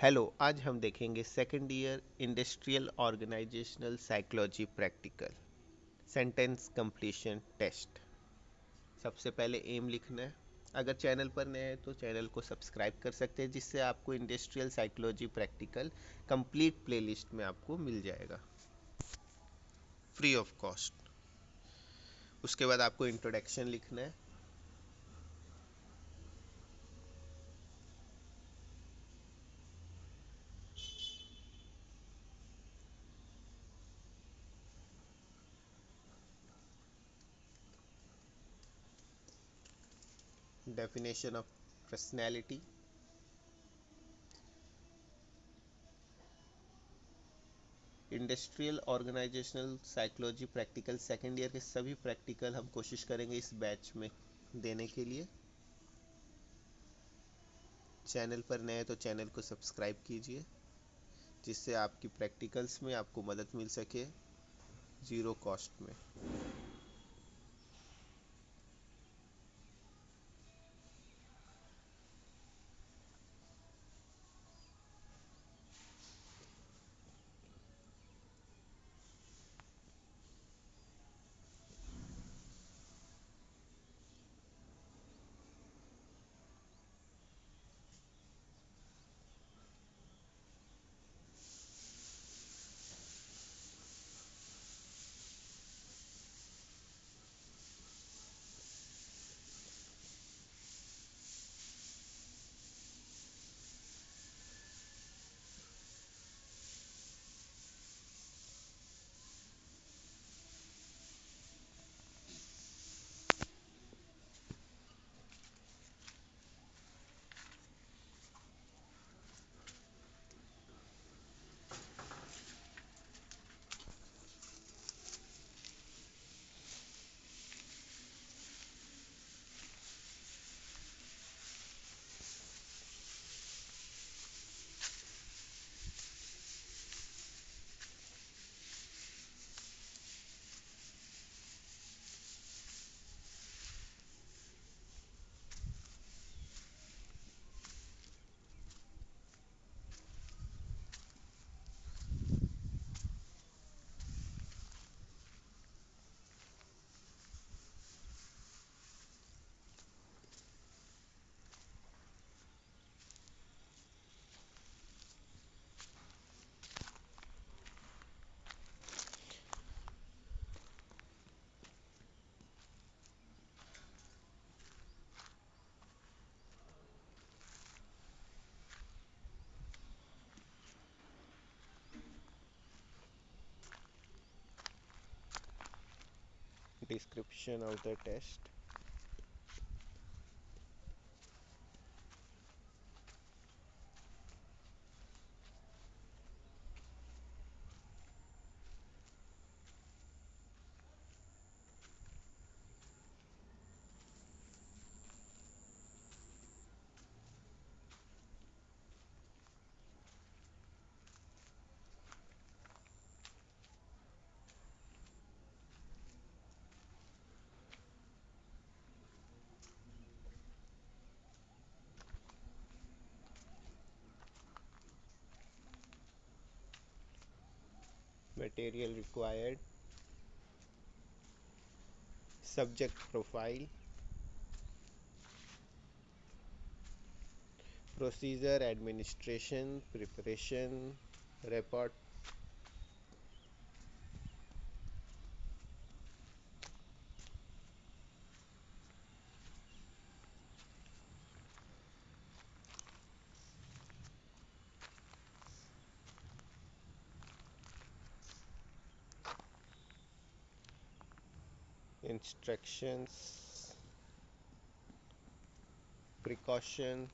Hello, आज हम देखेंगे second year industrial organisational psychology practical sentence completion test. सबसे पहले एम लिखना है। अगर चैनल पर नए हैं तो चैनल को सब्सक्राइब कर सकते हैं, जिससे आपको industrial psychology practical complete playlist में आपको मिल जाएगा फ्री ऑफ कॉस्ट। उसके बाद आपको इंट्रोडक्शन लिखना है। Definition of personality, industrial organisational psychology practical second year के सभी प्रैक्टिकल हम कोशिश करेंगे इस बैच में देने के लिए। चैनल पर नए तो चैनल को सब्सक्राइब कीजिए, जिससे आपकी प्रैक्टिकल्स में आपको मदद मिल सके ज़ीरो कॉस्ट में। Description of the test. Material required, subject profile, procedure, administration, preparation, report. Instructions, precaution,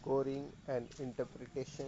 scoring and interpretation,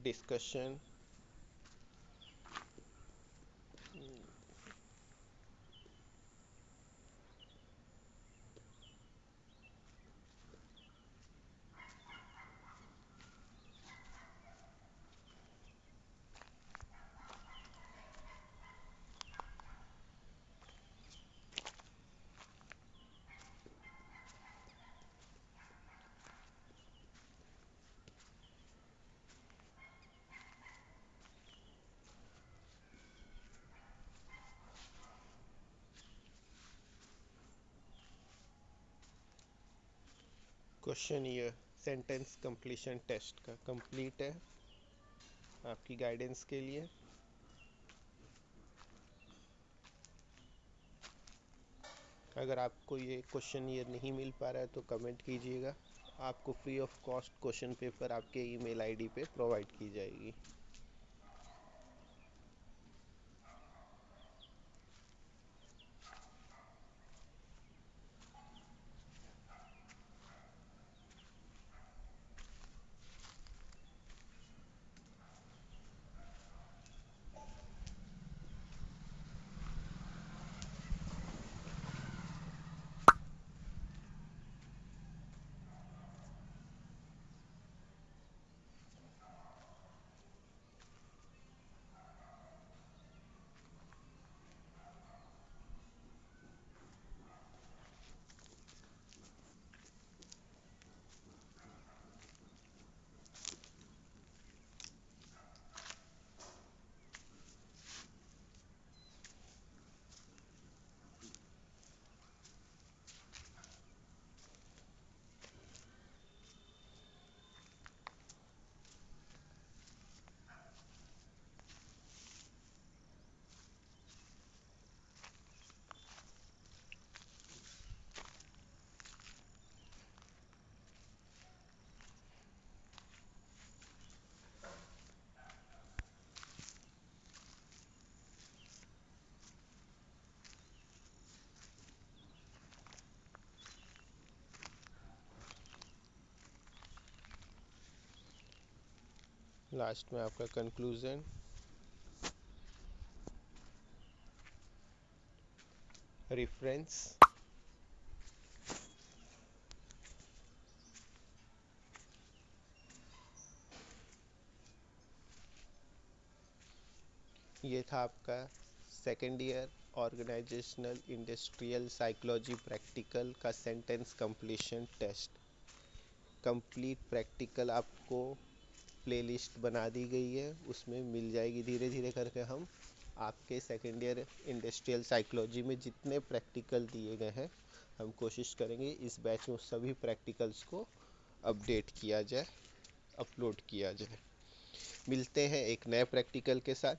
discussion, question ये सेंटेंस कंप्लीशन टेस्ट का कंप्लीट है आपकी गाइडेंस के लिए। अगर आपको ये क्वेश्चन ये नहीं मिल पा रहा है तो कमेंट कीजिएगा, आपको free of cost question paper आपके ईमेल आईडी पे प्रोवाइड की जाएगी। लास्ट में आपका कंक्लूजन, रेफरेंस, ये था आपका second year organisational industrial psychology practical का sentence completion test. Complete practical आपको प्लेलिस्ट बना दी गई है, उसमें मिल जाएगी। धीरे धीरे करके हम आपके सेकेंड ईयर इंडस्ट्रियल साइकोलॉजी में जितने प्रैक्टिकल दिए गए हैं हम कोशिश करेंगे इस बैच में सभी प्रैक्टिकल्स को अपडेट किया जाए, अपलोड किया जाए। मिलते हैं एक नए प्रैक्टिकल के साथ।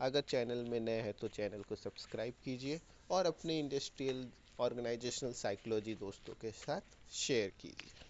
अगर चैनल में नए हैं तो चैनल को सब्सक्राइब कीजिए और अपने इंडस्ट्रियल ऑर्गेनाइजेशनल साइकोलॉजी दोस्तों के साथ शेयर कीजिए।